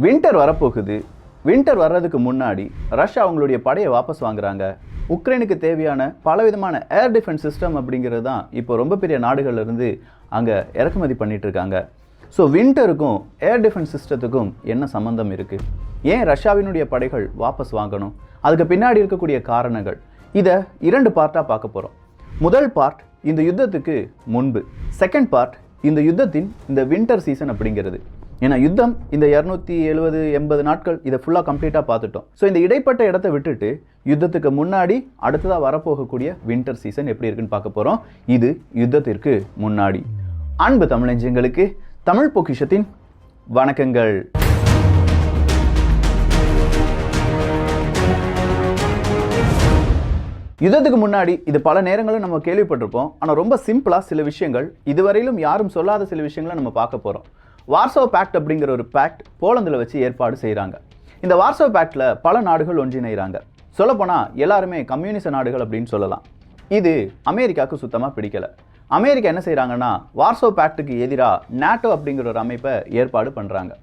Winter வரப்போகுது. Winter வர்றதுக்கு முன்னாடி ரஷ்யா அவங்களுடைய படையை வாபஸ் வாங்குறாங்க. உக்ரைனுக்கு தேவையான பலவிதமான ஏர் டிஃபென்ஸ் சிஸ்டம் அப்படிங்கிறது தான் இப்போ ரொம்ப பெரிய நாடுகள்லேருந்து அங்கே இறக்குமதி பண்ணிட்டு இருக்காங்க. ஸோ வின்டருக்கும் ஏர் டிஃபென்ஸ் சிஸ்டத்துக்கும் என்ன சம்மந்தம் இருக்குது? ஏன் ரஷ்யாவினுடைய படைகள் வாபஸ் வாங்கணும்? அதுக்கு பின்னாடி இருக்கக்கூடிய காரணங்கள், இதை 2 பார்ட்டாக பார்க்க போகிறோம். முதல் பார்ட் இந்த யுத்தத்துக்கு முன்பு, செகண்ட் பார்ட் இந்த யுத்தத்தின் இந்த வின்டர் சீசன் அப்படிங்கிறது. ஏன்னா யுத்தம் இந்த 270-80 நாட்கள் இதை ஃபுல்லாக கம்ப்ளீட்டாக பார்த்துட்டோம். ஸோ இந்த இடைப்பட்ட இடத்த விட்டுட்டு யுத்தத்துக்கு முன்னாடி அடுத்ததாக வரப்போகக்கூடிய வின்டர் சீசன் எப்படி இருக்குன்னு பார்க்க போகிறோம். இது யுத்தத்திற்கு முன்னாடி. அன்பு தமிழஞ்சங்களுக்கு தமிழ் பொக்கிஷத்தின் வணக்கங்கள். யுத்தத்துக்கு முன்னாடி இது பல நேரங்களும் நம்ம கேள்விப்பட்டிருப்போம். ஆனால் ரொம்ப சிம்பிளாக சில விஷயங்கள், இதுவரையிலும் யாரும் சொல்லாத சில விஷயங்களை நம்ம பார்க்க போகிறோம். வார்சோ பேக்ட் அப்படிங்கிற ஒரு பேக்ட் போலந்தில் வச்சு ஏற்பாடு செய்கிறாங்க. இந்த வார்சோ பேக்டில் பல நாடுகள் ஒன்றிணைகிறாங்க. சொல்லப்போனால் எல்லாருமே கம்யூனிச நாடுகள் அப்படின்னு சொல்லலாம். இது அமெரிக்காவுக்கு சுத்தமாக பிடிக்கலை. அமெரிக்கா என்ன செய்கிறாங்கன்னா, வார்சோ பேக்டுக்கு எதிராக நாட்டோ அப்படிங்கிற ஒரு அமைப்பை ஏற்பாடு பண்ணுறாங்க.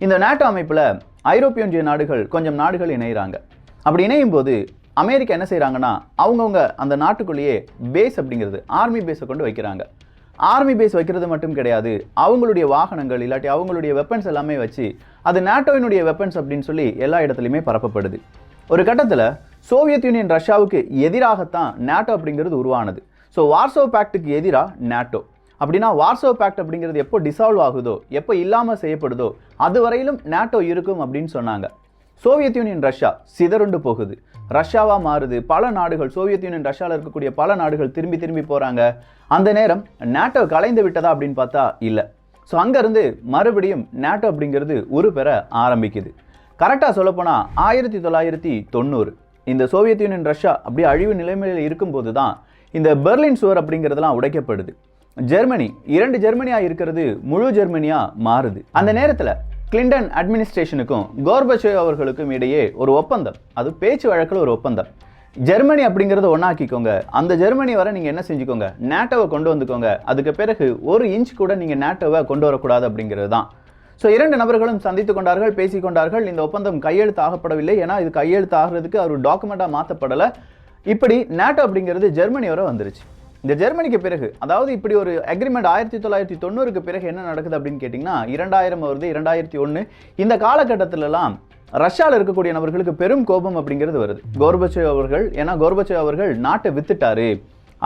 இந்த நாட்டோ அமைப்பில் ஐரோப்பிய ஒன்றிய நாடுகள் கொஞ்சம் நாடுகள் இணைகிறாங்க. அப்படி இணையும் போது அமெரிக்கா என்ன செய்கிறாங்கன்னா, அவங்கவுங்க அந்த நாட்டுக்குள்ளேயே பேஸ் அப்படிங்கிறது ஆர்மி பேஸை கொண்டு வைக்கிறாங்க. ஆர்மி பேஸ் வைக்கிறது மட்டும் கிடையாது, அவங்களுடைய வாகனங்கள் இல்லாட்டி அவங்களுடைய வெப்பன்ஸ் எல்லாமே வச்சு அது நாட்டோவினுடைய வெப்பன்ஸ் அப்படின்னு சொல்லி எல்லா இடத்துலையுமே பரப்பப்படுது. ஒரு கட்டத்தில் சோவியத் யூனியன் ரஷ்யாவுக்கு எதிராகத்தான் நாட்டோ அப்படிங்கிறது உருவானது. ஸோ வார்சோ பேக்டுக்கு எதிராக நாட்டோ. அப்படின்னா வார்சோ பேக்ட் அப்படிங்கிறது எப்போ டிசால்வ் ஆகுதோ, எப்போ இல்லாமல் செய்யப்படுதோ அது வரையிலும் நாட்டோ இருக்கும் அப்படின்னு சொன்னாங்க. சோவியத் யூனியன் ரஷ்யா சிதறுண்டு போகுது, ரஷ்யாவாக மாறுது. பல நாடுகள், சோவியத் யூனியன் ரஷ்யாவில் இருக்கக்கூடிய பல நாடுகள் திரும்பி போகிறாங்க. அந்த நேரம் நாட்டோ கலைந்து விட்டதா அப்படின்னு பார்த்தா இல்லை. ஸோ அங்கேருந்து மறுபடியும் நாட்டோ அப்படிங்கிறது உருப்பெற ஆரம்பிக்குது. கரெக்டாக சொல்லப்போனால் 1990 இந்த சோவியத் யூனியன் ரஷ்யா அப்படியே அழிவு நிலைமையில் இருக்கும்போது தான் இந்த பெர்லின் சுவர் அப்படிங்கிறதுலாம் உடைக்கப்படுது. ஜெர்மனி 2 ஜெர்மனியாக இருக்கிறது முழு ஜெர்மனியாக மாறுது. அந்த நேரத்தில் கிளின்டன் அட்மினிஸ்ட்ரேஷனுக்கும் கோர்பச்சேவ் அவர்களுக்கும் இடையே ஒரு ஒப்பந்தம், அது பேச்சு வழக்கில் ஒரு ஒப்பந்தம். ஜெர்மனி அப்படிங்கிறத ஒன்றாக்கிக்கோங்க, அந்த ஜெர்மனி வர நீங்கள் என்ன செஞ்சுக்கோங்க, நாட்டோவை கொண்டு வந்துக்கோங்க, அதுக்கு பிறகு 1 இன்ச் கூட நீங்கள் நாட்டோவை கொண்டு வரக்கூடாது அப்படிங்கிறது தான். ஸோ 2 நபர்களும் சந்தித்து கொண்டார்கள், பேசிக்கொண்டார்கள். இந்த ஒப்பந்தம் கையெழுத்து ஆகப்படவில்லை. ஏன்னா இது கையெழுத்து ஆகிறதுக்கு ஒரு டாக்குமெண்ட்டாக மாற்றப்படலை. இப்படி நாட்டோ அப்படிங்கிறது ஜெர்மனி வரை வந்துருச்சு. இந்த ஜெர்மனிக்கு பிறகு, அதாவது இப்படி ஒரு அக்ரிமெண்ட் 1990க்கு பிறகு என்ன நடக்குது அப்படின்னு கேட்டிங்கன்னா, 2000 வருது, 2001 இந்த காலகட்டத்திலலாம் ரஷ்யாவில் இருக்கக்கூடிய நபர்களுக்கு பெரும் கோபம் அப்படிங்கிறது வருது. கோர்பச்சேவ் அவர்கள், ஏன்னா கோர்பச்சேவ் அவர்கள் நாட்டை வித்துட்டாரு,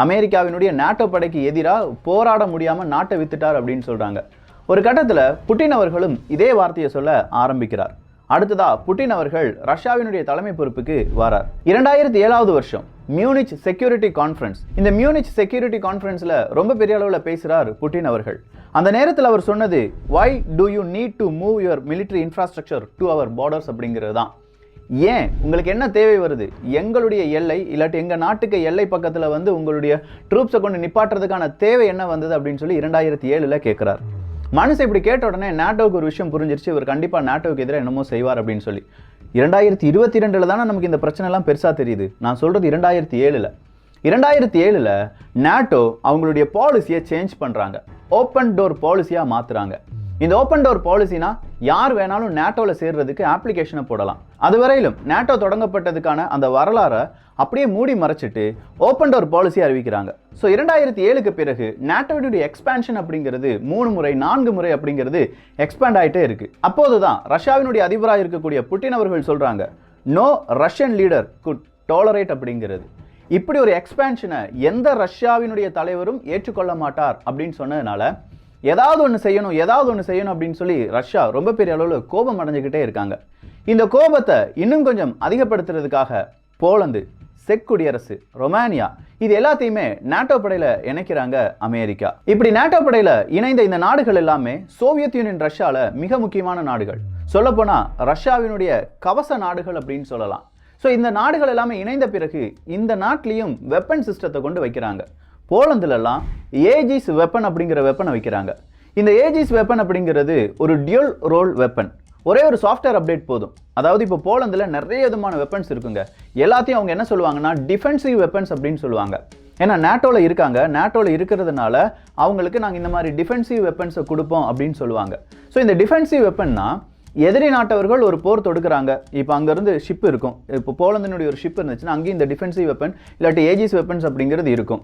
அமெரிக்காவினுடைய நாட்டோ படைக்கு எதிராக போராட முடியாமல் நாட்டை வித்துட்டார் அப்படின்னு சொல்கிறாங்க. ஒரு கட்டத்தில் புட்டின் அவர்களும் இதே வார்த்தையை சொல்ல ஆரம்பிக்கிறார். அடுத்ததா புட்டின் அவர்கள் ரஷ்யாவினுடைய தலைமை பொறுப்புக்கு வரார். 2007 வருஷம் மியூனிச் செக்யூரிட்டி கான்ஃபரன்ஸ். இந்த மியூனிச் செக்யூரிட்டி கான்ஃபரன்ஸில் ரொம்ப பெரிய அளவில் பேசுகிறார் புட்டின் அவர்கள். அந்த நேரத்தில் அவர் சொன்னது, why do you need to move your military infrastructure to our borders அப்படிங்கிறது தான். ஏன் உங்களுக்கு என்ன தேவை வருது, எங்களுடைய எல்லை இல்லாட்டி எங்கள் நாட்டுக்கு எல்லை பக்கத்தில் வந்து உங்களுடைய ட்ரூப்ஸை கொண்டு நிப்பாட்டுறதுக்கான தேவை என்ன வந்தது அப்படின்னு சொல்லி 2007 கேட்குறார். மனுஷன் இப்படி கேட்ட உடனே நாட்டோவுக்கு ஒரு விஷயம் புரிஞ்சிருச்சு, இவர் கண்டிப்பாக நாட்டோவுக்கு எதிராக என்னமோ செய்வார் அப்படின்னு சொல்லி. 2022 தானே நமக்கு இந்த பிரச்சனைலாம் பெருசாக தெரியுது. நான் சொல்கிறது 2007 நாட்டோ அவங்களுடைய பாலிசியை சேஞ்ச் பண்ணுறாங்க, ஓப்பன் டோர் பாலிசியாக மாற்றுறாங்க. இந்த ஓப்பன் டோர் பாலிசினா யார் வேணாலும் நாட்டோவில் சேர்றதுக்கு அப்ளிகேஷனை போடலாம். அதுவரையிலும் நாட்டோ தொடங்கப்பட்டதுக்கான அந்த வரலாறை அப்படியே மூடி மறைச்சிட்டு ஓப்பன் டோர் பாலிசி அறிவிக்கிறாங்க. ஸோ 2007க்கு பிறகு நாட்டோவுடைய எக்ஸ்பான்ஷன் அப்படிங்கிறது 3 முறை 4 முறை அப்படிங்கிறது எக்ஸ்பேண்ட் ஆகிட்டே இருக்கு. அப்போது தான் ரஷ்யாவினுடைய அதிபராக இருக்கக்கூடிய புட்டின் அவர்கள் சொல்கிறாங்க, no Russian leader could tolerate அப்படிங்கிறது. இப்படி ஒரு எக்ஸ்பான்ஷனை எந்த ரஷ்யாவினுடைய தலைவரும் ஏற்றுக்கொள்ள மாட்டார் அப்படின்னு சொன்னதுனால ஏதாவது ஒன்று செய்யணும் அப்படின்னு சொல்லி ரஷ்யா ரொம்ப பெரிய அளவில் கோபம் அடைஞ்சுக்கிட்டே இருக்காங்க. இந்த கோபத்தை இன்னும் கொஞ்சம் அதிகப்படுத்துறதுக்காக போலந்து, செக் குடியரசு, ரொமானியா இது எல்லாத்தையுமே நாட்டோ படையில் இணைக்கிறாங்க அமெரிக்கா. இப்படி நாட்டோ படையில் இணைந்த இந்த நாடுகள் எல்லாமே சோவியத் யூனியன் ரஷ்யாவில் மிக முக்கியமான நாடுகள். சொல்லப்போனால் ரஷ்யாவினுடைய கவச நாடுகள் அப்படின்னு சொல்லலாம். ஸோ இந்த நாடுகள் எல்லாமே இணைந்த பிறகு இந்த நாட்டிலையும் வெப்பன் சிஸ்டத்தை கொண்டு வைக்கிறாங்க. போலந்துலலாம் ஏஜிஸ் வெப்பன் அப்படிங்கிற வெப்பனை வைக்கிறாங்க. இந்த ஏஜிஸ் வெப்பன் அப்படிங்கிறது ஒரு டியூல் ரோல் வெப்பன். ஒரே ஒரு சாஃப்ட்வேர் அப்டேட் போதும். அதாவது இப்போ போலந்தில் நிறைய விதமான வெப்பன்ஸ் இருக்குங்க. எல்லாத்தையும் அவங்க என்ன சொல்லுவாங்கன்னா டிஃபென்சிவ் வெப்பன்ஸ் அப்படின்னு சொல்லுவாங்க. ஏன்னா நாட்டோவில் இருக்காங்க, நாட்டோவில் இருக்கிறதுனால அவங்களுக்கு நாங்கள் இந்த மாதிரி டிஃபென்சிவ் வெப்பன்ஸை கொடுப்போம் அப்படின்னு சொல்லுவாங்க. ஸோ இந்த டிஃபென்சிவ் வெப்பன்னா எதிரி நாட்டவர்கள் ஒரு போர் தொடுக்கிறாங்க. இப்போ அங்கேருந்து ஷிப் இருக்கும். இப்போ போலந்தினுடைய ஒரு ஷிப் இருந்துச்சுன்னா அங்கேயும் இந்த டிஃபென்சிவ் வெப்பன் இல்லாட்டி ஏஜிஸ் வெப்பன்ஸ் அப்படிங்கிறது இருக்கும்.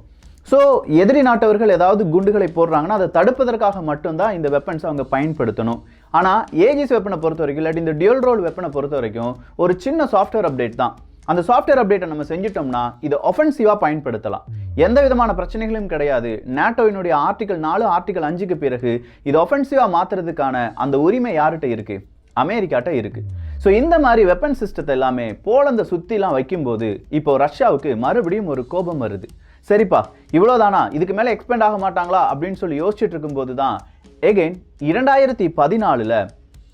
ஸோ எதிரி நாட்டவர்கள் ஏதாவது குண்டுகளை போடுறாங்கன்னா அதை தடுப்பதற்காக மட்டும்தான் இந்த வெப்பன்ஸை அவங்க பயன்படுத்தணும். ஆனால் ஏஜிஸ் வெப்பனை பொறுத்த வரைக்கும் இல்லாட்டி இந்த டியூல் ரோல் வெப்பனை பொறுத்த வரைக்கும் ஒரு சின்ன சாஃப்ட்வேர் அப்டேட் தான். அந்த சாஃப்ட்வேர் அப்டேட்டை நம்ம செஞ்சிட்டோம்னா இதை ஒஃபென்சிவாக பயன்படுத்தலாம். எந்த விதமான பிரச்சனைகளும் கிடையாது. நாட்டோவினுடைய ஆர்டிகல் 4 ஆர்டிகல் 5க்கு பிறகு இது ஒஃபென்சிவாக மாற்றுறதுக்கான அந்த உரிமை யார்கிட்ட இருக்குது? அமெரிக்காட்ட இருக்குது. ஸோ இந்த மாதிரி வெப்பன் சிஸ்டத்தை எல்லாமே போலந்தை சுற்றிலாம் வைக்கும்போது இப்போ ரஷ்யாவுக்கு மறுபடியும் ஒரு கோபம் வருது. சரிப்பா, இவ்வளோதானா, இதுக்கு மேலே எக்ஸ்பெண்ட் ஆக மாட்டாங்களா அப்படின்னு சொல்லி யோசிச்சுட்டு இருக்கும்போது தான் எகெயின் 2014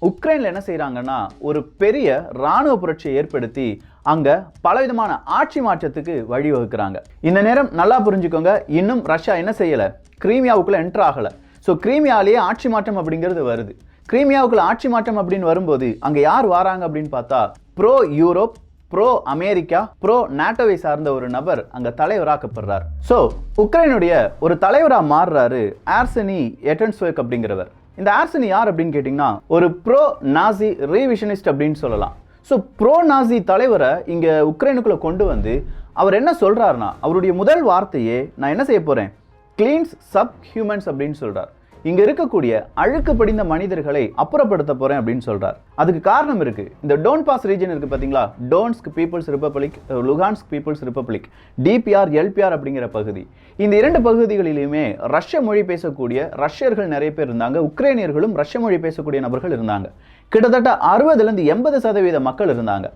உக்ரைனில் என்ன செய்கிறாங்கன்னா ஒரு பெரிய இராணுவ புரட்சியை ஏற்படுத்தி அங்கே பலவிதமான ஆட்சி மாற்றத்துக்கு வழிவகுக்கிறாங்க. இந்த நேரம் நல்லா புரிஞ்சுக்கோங்க, இன்னும் ரஷ்யா என்ன செய்யலை, கிரீமியாவுக்குள்ளே என்ட்ரு ஆகலை. ஸோ கிரீமியாலேயே ஆட்சி மாற்றம் அப்படிங்கிறது வருது. கிரீமியாவுக்குள்ள ஆட்சி மாற்றம் அப்படின்னு வரும்போது அங்கே யார் வராங்க அப்படின்னு பார்த்தா pro Europe, pro America, pro நாட்டோவை சார்ந்த ஒரு நபர் அங்கே தலைவராக்கப்படுறார். ஸோ உக்ரைனுடைய ஒரு தலைவராக மாறுறாரு ஆர்சனி எட்டன்ஸ்வேக் அப்படிங்கிறவர். இந்த ஆர்சனி யார் அப்படின்னு கேட்டிங்கன்னா ஒரு ப்ரோ நாசி ரீவிஷனிஸ்ட் அப்படின்னு சொல்லலாம். ஸோ ப்ரோ நாசி தலைவரை இங்கே உக்ரைனுக்குள்ளே கொண்டு வந்து அவர் என்ன சொல்கிறாருன்னா அவருடைய முதல் வார்த்தையே நான் என்ன செய்ய போகிறேன், கிளீன்ஸ் சப் ஹியூமன்ஸ் அப்படின்னு சொல்கிறார். இங்கே இருக்கக்கூடிய அழுக்கு படிந்த மனிதர்களை அப்புறப்படுத்த போகிறேன் அப்படின்னு சொல்கிறார். அதுக்கு காரணம் இருக்குது. இந்த டோன்பாஸ் ரீஜன் இருக்குது பார்த்தீங்களா, Donetsk people's republic, Luhansk people's republic, DPR LPR அப்படிங்கிற பகுதி. இந்த 2 பகுதிகளிலுமே ரஷ்ய மொழி பேசக்கூடிய ரஷ்யர்கள் நிறைய பேர் இருந்தாங்க. உக்ரைனியர்களும் ரஷ்ய மொழி பேசக்கூடிய நபர்கள் இருந்தாங்க. கிட்டத்தட்ட 60லேருந்து 80% மக்கள் இருந்தாங்க.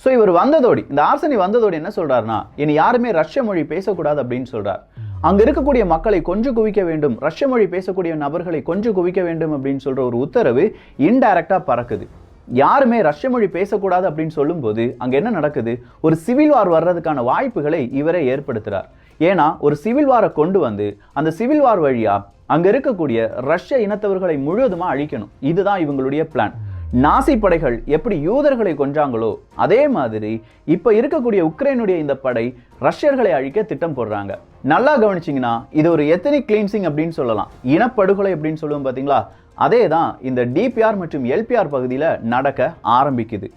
ஸோ இவர் வந்ததோடு, இந்த ஆர்சனி வந்ததோடு என்ன சொல்கிறாருன்னா இனி யாருமே ரஷ்ய மொழி பேசக்கூடாது அப்படின்னு சொல்கிறார். அங்கே இருக்கக்கூடிய மக்களை கொஞ்சம் குவிக்க வேண்டும், ரஷ்ய மொழி பேசக்கூடிய நபர்களை கொஞ்சம் குவிக்க வேண்டும் அப்படின்னு சொல்கிற ஒரு உத்தரவு இன்டைரக்டாக பறக்குது. யாருமே ரஷ்ய மொழி பேசக்கூடாது அப்படின்னு சொல்லும்போது அங்கே என்ன நடக்குது, ஒரு சிவில் வார் வர்றதுக்கான வாய்ப்புகளை இவரே ஏற்படுத்துகிறார். ஏன்னா ஒரு சிவில் வாரை கொண்டு வந்து அந்த சிவில் வார் வழியாக அங்கே இருக்கக்கூடிய ரஷ்ய இனத்தவர்களை முழுவதுமாக அழிக்கணும். இதுதான் இவங்களுடைய பிளான். நாசி படைகள் எப்படி யூதர்களை கொன்றாங்களோ அதே மாதிரி இப்போ இருக்கக்கூடிய உக்ரைனுடைய இந்த படை ரஷ்யர்களை அழிக்க திட்டம் போடுறாங்க. நல்லா கவனிச்சிங்கன்னா இது ஒரு எத்தனிக் கிளீன்சிங் அப்படின்னு சொல்லலாம். இனப்படுகொலை அப்படின்னு சொல்லுவோம் பார்த்தீங்களா, அதே தான் இந்த டிபிஆர் மற்றும் எல்பிஆர் பகுதியில் நடக்க ஆரம்பிக்குது.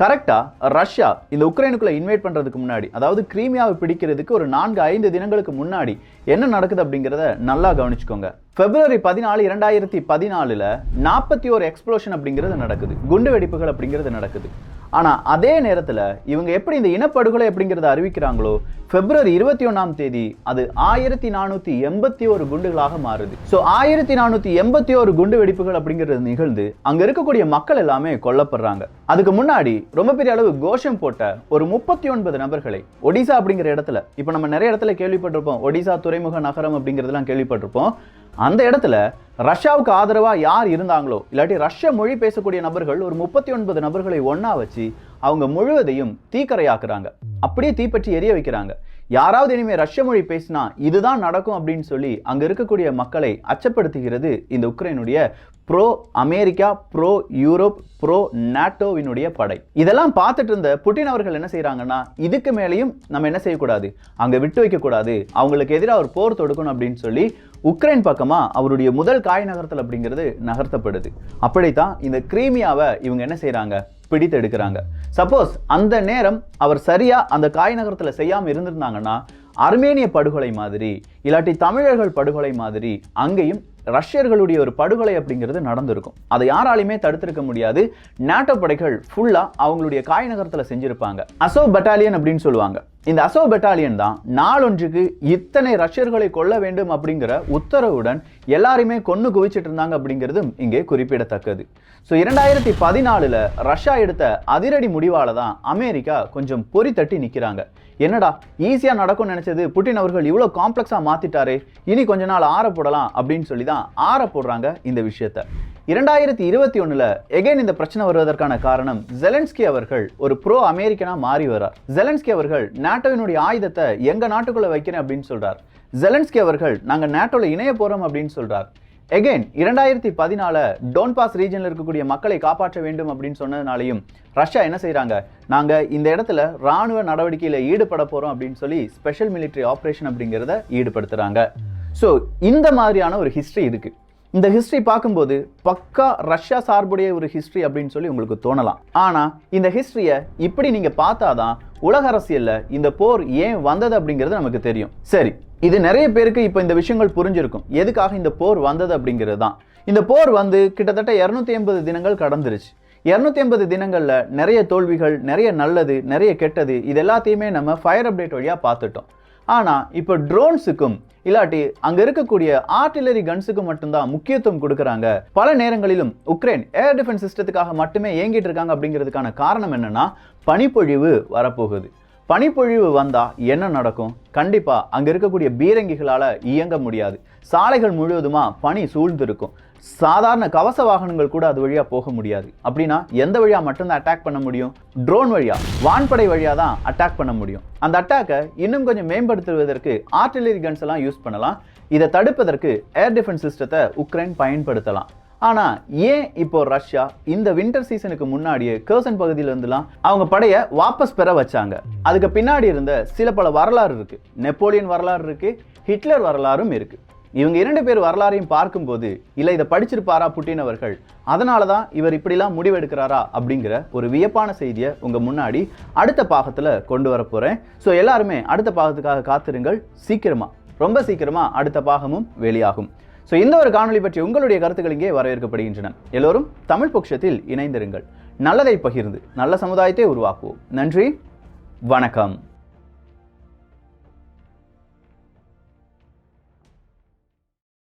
கரெக்டாக ரஷ்யா இந்த உக்ரைனுக்குள்ளே இன்வைட் பண்ணுறதுக்கு முன்னாடி, அதாவது கிரீமியாவை பிடிக்கிறதுக்கு ஒரு 4-5 தினங்களுக்கு முன்னாடி என்ன நடக்குது அப்படிங்கிறத நல்லா கவனிச்சுக்கோங்க. February 14, 2014 41 எக்ஸ்ப்ளோஷன் அப்படிங்கிறது நடக்குது, குண்டு வெடிப்புகள் அப்படிங்கிறது நடக்குது. ஆனால் அதே நேரத்தில் இவங்க எப்படி இந்த இனப்படுகொலை அப்படிங்கிறத அறிவிக்கிறாங்களோ February 21 அது 1481 குண்டுகளாக மாறுது. ஸோ 1481 குண்டு வெடிப்புகள் அப்படிங்கிறது நிகழ்ந்து அங்கே இருக்கக்கூடிய மக்கள் எல்லாமே கொல்லப்படுறாங்க. அதுக்கு முன்னாடி ரொம்ப பெரிய அளவு கோஷம் போட்ட ஒரு 39 நபர்களை ஒடிசா அப்படிங்கிற இடத்துல, இப்போ நம்ம நிறைய இடத்துல கேள்விப்பட்டிருப்போம், ஒடிசா துறைமுக நகரம் அப்படிங்கிறதுலாம் கேள்விப்பட்டிருப்போம். அந்த இடத்துல ரஷ்யாவுக்கு ஆதரவாக யார் இருந்தாங்களோ இல்லாட்டி ரஷ்ய மொழி பேசக்கூடிய நபர்கள் ஒரு 39 நபர்களை ஒன்றா வச்சு அவங்க முழுவதையும் தீக்கரையாக்குறாங்க, அப்படியே தீப்பற்றி எரிய வைக்கிறாங்க. யாராவது இனிமேல் ரஷ்ய மொழி பேசினா இதுதான் நடக்கும் அப்படின்னு சொல்லி அங்கே இருக்கக்கூடிய மக்களை அச்சப்படுத்துகிறது இந்த உக்ரைனுடைய pro America, pro Europe, pro நாட்டோவினுடைய படை. இதெல்லாம் பார்த்துட்டு இருந்த புட்டின் அவர்கள் என்ன செய்கிறாங்கன்னா இதுக்கு மேலேயும் நம்ம என்ன செய்யக்கூடாது, அங்கே விட்டு வைக்கக்கூடாது, அவங்களுக்கு எதிராக ஒரு போர் தொடுக்கணும் அப்படின்னு சொல்லி உக்ரைன் பக்கமாக அவருடைய முதல் காய் நகர்த்தல் அப்படிங்கிறது நகர்த்தப்படுது. அப்படித்தான் இந்த கிரீமியாவை இவங்க என்ன செய்கிறாங்க, பிடித்து எடுக்கிறாங்க. சப்போஸ் அந்த நேரம் அவர் சரியாக அந்த காய் நகரத்தில் செய்யாமல் இருந்திருந்தாங்கன்னா அர்மேனிய படுகொலை மாதிரி இல்லாட்டி தமிழர்கள் படுகொலை மாதிரி அங்கேயும் ரஷ்யர்களுடைய ஒரு படுகொலை அப்படிங்கிறது நடந்திருக்கும். அதை யாராலையுமே தடுத்திருக்க முடியாது. நாட்டோ படைகள் ஃபுல்லாக அவங்களுடைய காய் நகரத்தில் செஞ்சிருப்பாங்க. அசோ பட்டாலியன் அப்படின்னு சொல்லுவாங்க. இந்த அசோ பட்டாலியன் தான் நாளொன்றுக்கு இத்தனை ரஷ்யர்களை கொல்ல வேண்டும் அப்படிங்கிற உத்தரவுடன் எல்லாரையுமே கொன்னு குவிச்சிட்டு இருந்தாங்க அப்படிங்கிறதும் இங்கே குறிப்பிடத்தக்கது. ஸோ 2014 ரஷ்யா எடுத்த அதிரடி முடிவால தான் அமெரிக்கா கொஞ்சம் பொறி தட்டி நிற்கிறாங்க. என்னடா ஈஸியாக நடக்கும்னு நினைச்சது புட்டின் அவர்கள் இவ்வளோ காம்ப்ளெக்ஸாக மாற்றிட்டாரு, இனி கொஞ்ச நாள் ஆற போடலாம் அப்படின்னு சொல்லி தான் ஆற போடுறாங்க இந்த விஷயத்த. 2021 எகைன் இந்த பிரச்சனை வருவதற்கான காரணம் ஜெலன்ஸ்கி அவர்கள் ஒரு ப்ரோ அமெரிக்கனா மாறி வரார். ஜெலன்ஸ்கி அவர்கள் நாட்டோவினுடைய ஆயுதத்தை எங்க நாட்டுக்குள்ள வைக்கிறேன் அப்படின்னு சொல்றார். ஜெலன்ஸ்கி அவர்கள் நாங்க நாட்டோல இணைய போறோம் அப்படின்னு சொல்றார். எகைன் 2014 டோன்பாஸ் ரீஜனில் இருக்கக்கூடிய மக்களை காப்பாற்ற வேண்டும் அப்படின்னு சொன்னதுனாலையும் ரஷ்யா என்ன செய்கிறாங்க, நாங்கள் இந்த இடத்துல இராணுவ நடவடிக்கையில் ஈடுபட போகிறோம் அப்படின்னு சொல்லி ஸ்பெஷல் மிலிட்ரி ஆப்ரேஷன் அப்படிங்கிறத ஈடுபடுத்துகிறாங்க. ஸோ இந்த மாதிரியான ஒரு ஹிஸ்ட்ரி இருக்குது. இந்த ஹிஸ்டரி பார்க்கும்போது பக்கா ரஷ்யா சார்புடைய ஒரு ஹிஸ்டரி அப்படின்னு சொல்லி உங்களுக்கு தோணலாம். ஆனால் இந்த ஹிஸ்டரியை இப்படி நீங்கள் பார்த்தாதான் உலக அரசியலில் இந்த போர் ஏன் வந்தது அப்படிங்கிறது நமக்கு தெரியும். சரி, இது நிறைய பேருக்கு இப்போ இந்த விஷயங்கள் புரிஞ்சிருக்கும். எதுக்காக இந்த போர் வந்தது அப்படிங்கிறது தான். இந்த போர் வந்து கிட்டத்தட்ட 250 தினங்கள் கடந்துருச்சு. 250 தினங்களில் நிறைய தோல்விகள், நிறைய நல்லது, நிறைய கெட்டது, இது எல்லாத்தையுமே நம்ம ஃபயர் அப்டேட் வழியாக பார்த்துட்டோம். ஆனால் இப்போ ட்ரோன்ஸுக்கும் இல்லாட்டி அங்கே இருக்கக்கூடிய ஆர்டிலரி கன்ஸுக்கு மட்டும்தான் முக்கியத்துவம் கொடுக்குறாங்க. பல நேரங்களிலும் உக்ரைன் ஏர் டிஃபென்ஸ் சிஸ்டத்துக்காக மட்டுமே இயங்கிட்டு இருக்காங்க. அப்படிங்கிறதுக்கான காரணம் என்னன்னா, பனிப்பொழிவு வரப்போகுது. பனிப்பொழிவு வந்தா என்ன நடக்கும்? கண்டிப்பா அங்க இருக்கக்கூடிய பீரங்கிகளால இயங்க முடியாது. சாலைகள் முழுவதுமா பனி சூழ்ந்திருக்கும். சாதாரண கவச வாகனங்கள் கூட அது வழியா போக முடியாது. அப்படின்னா எந்த வழியா மட்டும்தான் அட்டாக் பண்ண முடியும்? ட்ரோன் வழியா, வான்படை வழியா தான் அட்டாக் பண்ண முடியும். அந்த அட்டாக்கை இன்னும் கொஞ்சம் மேம்படுத்துவதற்கு ஆர்டிலரி கன்ஸ் எல்லாம் யூஸ் பண்ணலாம். இதை தடுப்பதற்கு ஏர் டிஃபென்ஸ் சிஸ்டத்தை உக்ரைன் பயன்படுத்தலாம். ஆனா ஏன் இப்போ ரஷ்யா இந்த வின்டர் சீசனுக்கு முன்னாடியே கர்சன் பகுதியில இருந்துலாம் அவங்க படையை வாபஸ் பெற வச்சாங்க? அதுக்கு பின்னாடி இருந்த சில பல வரலாறு இருக்கு. நெப்போலியன் வரலாறு இருக்கு, ஹிட்லர் வரலாறும் இருக்கு. இவங்க 2 பேர் வரலாறையும் பார்க்கும்போது, இல்லை இதை படிச்சிருப்பாரா புட்டின் அவர்கள், அதனால தான் இவர் இப்படிலாம் முடிவெடுக்கிறாரா அப்படிங்கிற ஒரு வியப்பான செய்தியை உங்க முன்னாடி அடுத்த பாகத்துல கொண்டு வர போறேன். ஸோ எல்லாருமே அடுத்த பாகத்துக்காக காத்திருங்கள். சீக்கிரமா, ரொம்ப சீக்கிரமா அடுத்த பாகமும் வெளியாகும். ஸோ இந்த ஒரு காணொலி பற்றி உங்களுடைய கருத்துக்கள் இங்கே வரவேற்கப்படுகின்றன. எல்லோரும் தமிழ் பொக்கிஷத்தில் இணைந்திருங்கள். நல்லதை பகிர்ந்து நல்ல சமுதாயத்தை உருவாக்குவோம். நன்றி, வணக்கம்.